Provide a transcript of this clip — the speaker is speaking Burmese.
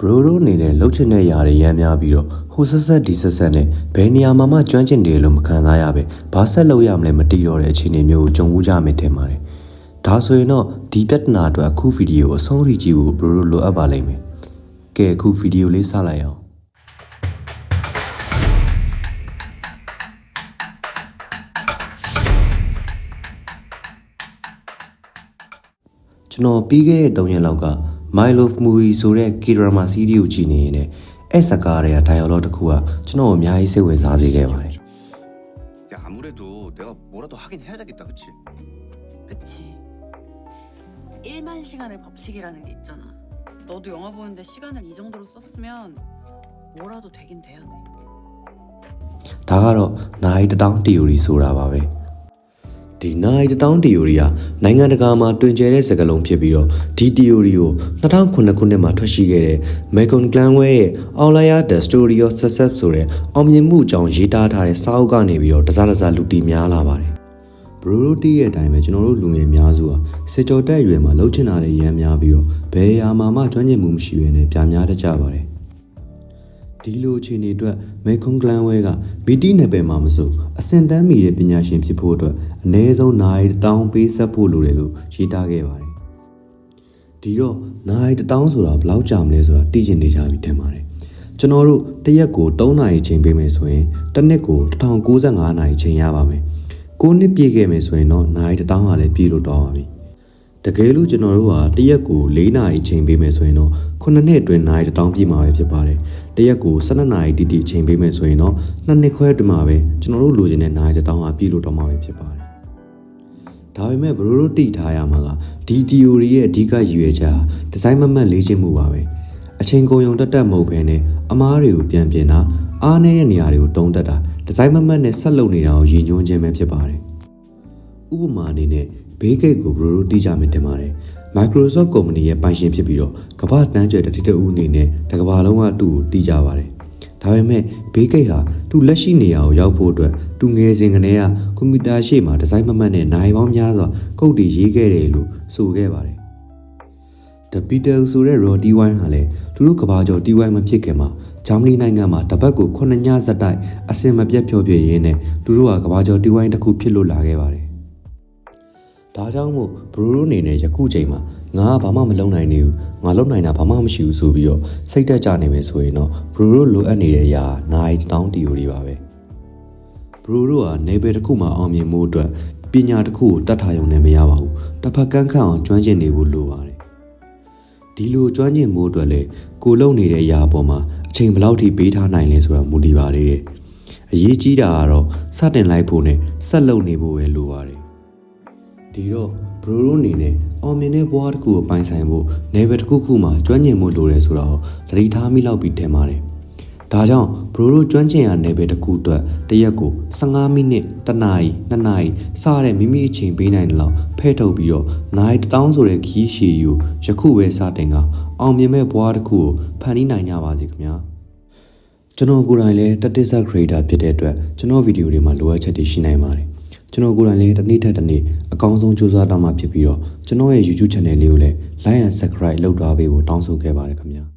ဘရိုတို့အနေနဲ့လှုပ်ချင်တဲ့ຢာတွေရမ်းများပြီးတော့ဟိုဆက်ဆက်ဒီဆက်ဆက်နဲ့ဘယ်နေရာမှာမှကျွမ်းကျင်တယ်လို့မခံစားရပဲဘာဆက်လုပ်ရမလဲမသိတော့တဲ့အခြေအနေမျိုးကိုကြုံဦးကြမယ်ထင်ပါတယ်။ဒါဆိုရင်တော့ဒီပြဿနာအတွက်အခုဗီဒီယိုကိုအဆုံးထိကြည့်ဖို့ဘရိုတို့လိုအပ်ပါလိမ့်မယ်။ကဲအခုဗီဒီယိုလေးစလိုက်အောင်ကျွန်တော်ပြီးခဲ့တဲ့3ရက်လောက်က My Love Movie ဆိုတဲ့ K-drama series ကိုကြည့်နေရင်လည်းအဲ့စကားတွေက dialogue တစ်ခုကကျွန်တော်အများကြီးစိတ်ဝင်စားစေခဲ့ပါတယ်야 아무래도 내가 뭐라도 하긴 해야 되겠다 그치? 그치 1만 시간의 법칙이라는 게 있잖아 너도 영화 보는데 시간을 이 정도로 썼으면 뭐라도 되긴 돼야 돼ဒါကတော့နိုင်တောင်း theory ဆိုတာပါပဲဒီနိုင်တောင်း theory ကနိုင်ငံတကာမှာတွင်ကျယ်တဲ့စကားလုံးဖြစ်ပြီးတော့ဒီ theory ကို2009ခုနှစ်မှာထွက်ရှိခဲ့တဲ့ Malcolm Gladwell ရဲ့ Outlier The Story of Success ဆိုတဲ့အောင်မြင်မှုအကြောင်းရေးသားထားတဲ့စာအုပ်ကနေပြီးတော့တစားတစားလူတီများလာပါတယ်ဘရိုတို့တီးရဲ့အတိုင်းပဲကျွန်တော်တို့လူငယ်များစုဟာစစ်ကြောတက်ရွယ်မှာလှုပ်ချင်တာတွေရမ်းများပြီးတော့ဘယ်ရာမှကျွမ်းကျင်မှုမရှိဘဲနဲ့ပြများတတ်ကြပါတယ်ဒီလိုအခြေအနေအတွက် Malcolm Gladwell ကမီတီနယ်ပယ်မှာမဆိုအစင်တန်းမီတဲ့ပညာရှင်ဖြစ်ဖို့အတွက်အနည်းဆုံးနိုင်တောင်းပေးဆက်ဖို့လိုတယ်လို့ရေးသားခဲ့ပါတယ်ဒီတော့နိုင်တောင်းဆိုတာဘယ်လောက်ကြာမလဲဆိုတာသိချင်နေကြပြီထင်ပါတယ်ကျွန်တော်တို့တစ်ရက်ကို3နာရီချိန်ပေးမယ်ဆိုရင်တစ်နှစ်ကို1095နာရီချိန်ရပါမယ်9နှစ်ပြည့်ခဲ့မယ်ဆိုရင်တော့နိုင်တောင်းကလည်းပြည့်လို့တော့ပါပြီတကယ်လို့ကျွန်တော်တို့ဟာတစ်ရက်ကို4နာရီချိန်ပေးမယ်ဆိုရင်တော့9နှစ်အတွင်းနိုင်တောင်းပြည့်မှာပဲဖြစ်ပါတယ်တရက်ကို12နာရီတိတိချိန်ပေးမယ်ဆိုရင်တော့2နှစ်ခွဲအတွင်းမှာပဲကျွန်တော်တို့လိုချင်တဲ့နိုင်တောင်းဟာပြည့်လို့တော့မှာပဲဖြစ်ပါတယ်ဒါပေမဲ့ဘရိုတို့တိထားရမှာကဒီ theory ရဲ့အဓိကရည်ရွယ်ချက်ဒီဇိုင်းမမတ်လေ့ကျင့်မှုပါပဲအချိန်ကုန်ရုံတက်မဟုတ်ဘဲနဲ့အမားတွေကိုပြန်ပြင်တာအားနည်းတဲ့နေရာတွေကိုတုံးတက်တာဒီဇိုင်းမမတ်နဲ့ဆက်လုပ်နေတာကိုရည်ညွှန်းခြင်းပဲဖြစ်ပါတယ်ဥပမာအနေနဲ့ဘေးဂိတ်ကိုဘရိုတို့တိကြမယ်တင်ပါတယ်Microsoft ကုမ္ပဏီရဲ့ပိုင်ရှင်ဖြစ်ပြီးတော့ကမ္ဘာတန်းကျွယ်တတိတဦးအနေနဲ့တကမ္ဘာလုံးကသူ့ကိုတီးကြပါတယ်။ဒါပေမဲ့ဘေးကိတ်ဟာသူ့လက်ရှိနေရာကိုရောက်ဖို့အတွက်သူငယ်စဉ်ကတည်းကကွန်ပျူတာရှေ့မှာဒီဇိုင်းမမှတ်နဲ့နိုင်ပေါင်းများစွာကုတ်တီရေးခဲ့တယ်လို့ဆိုခဲ့ပါတယ်။ The Beatles ဆိုတဲ့ Rod Stewart ဟာလည်းသူတို့ကမ္ဘာကျော် Stewart မဖြစ်ခင်မှာဂျာမနီနိုင်ငံမှာတပတ်ကို9ညဇက်တိုက်အစင်မပြတ်ဖျော်ဖြေရင်းနဲ့သူတို့ကကမ္ဘာကျော် Stewart တစ်ခုဖြစ်လို့လာခဲ့ပါတယ်။ဒါကြောင့်မို့ဘရိုတို့အနေနဲ့ယခုချိန်မှာငါကဘာမှမလုပ်နိုင်နေဘူးငါလုပ်နိုင်တာဘာမှမရှိဘူးဆိုပြီးတော့စိတ်တက်ကြနေမယ်ဆိုရင်တော့ဘရိုတို့လိုအပ်နေတဲ့အရာနိုင်တောင်း theory ပါပဲဘရိုတို့ကနေပယ်တစ်ခုမှာအောင်မြင်မှုအတွက်ပညာတစ်ခုကိုတတ်ထားရုံနဲ့မရပါဘူးတစ်ဖက်ကန်းခန့်အောင်ကျွမ်းကျင်နေဖို့လိုပါတယ်ဒီလိုကျွမ်းကျင်မှုအတွက်လည်းကိုလုံနေတဲ့အရာပေါ်မှာအချိန်ဘယ်လောက်ထိပေးထားနိုင်လဲဆိုတာမူတည်ပါလေတယ်အရေးကြီးတာကတော့စတင်လိုက်ဖို့နဲ့ဆက်လုပ်နေဖို့ပဲလိုပါတယ်ဒီတော့ဘရိုတို့အနေနဲ့အောင်မြင်တဲ့ဘဝတစ်ခုကိုပိုင်ဆိုင်ဖို့နယ်ပယ်တစ်ခုခုမှာကျွမ်းကျင်မှုလိုတယ်ဆိုတာကိုသတိထားမိလောက်ပြီးထင်ပါတယ်။ဒါကြောင့်ဘရိုတို့ကျွမ်းကျင်ရနယ်ပယ်တစ်ခုအတွက်တစ်ရက်ကို15မိနစ်1နာရီ2နာရီစတဲ့မိမိအချိန်ပေးနိုင်တယ်လို့ဖဲ့ထုတ်ပြီးတော့နိုင်တောင်းဆိုတဲ့ခီးရှည်ယူယခုပဲစတင်ကအောင်မြင်မဲ့ဘဝတစ်ခုကိုဖန်တီးနိုင်ကြပါစေခင်ဗျာ။ကျွန်တော်ကိုယ်တိုင်လည်းတက်တစ်ဆက် creator ဖြစ်တဲ့အတွက်ကျွန်တော်ဗီဒီယိုတွေမှာလိုအပ်ချက်တွေရှိနိုင်ပါတယ်။ကျွန်တော်ကိုယ်တိုင်လည်းတစ်နေ့ထက်တစ်နေ့အကောင်းဆုံးကြိုးစားတောင်းမှဖြစ်ပြီးတော့ကျွန်တော်ရဲ့ YouTube channel လေးကိုလည်း like and subscribe လုပ်ထားပေးဖို့တောင်းဆိုခဲ့ပါတယ်ခင်ဗျာ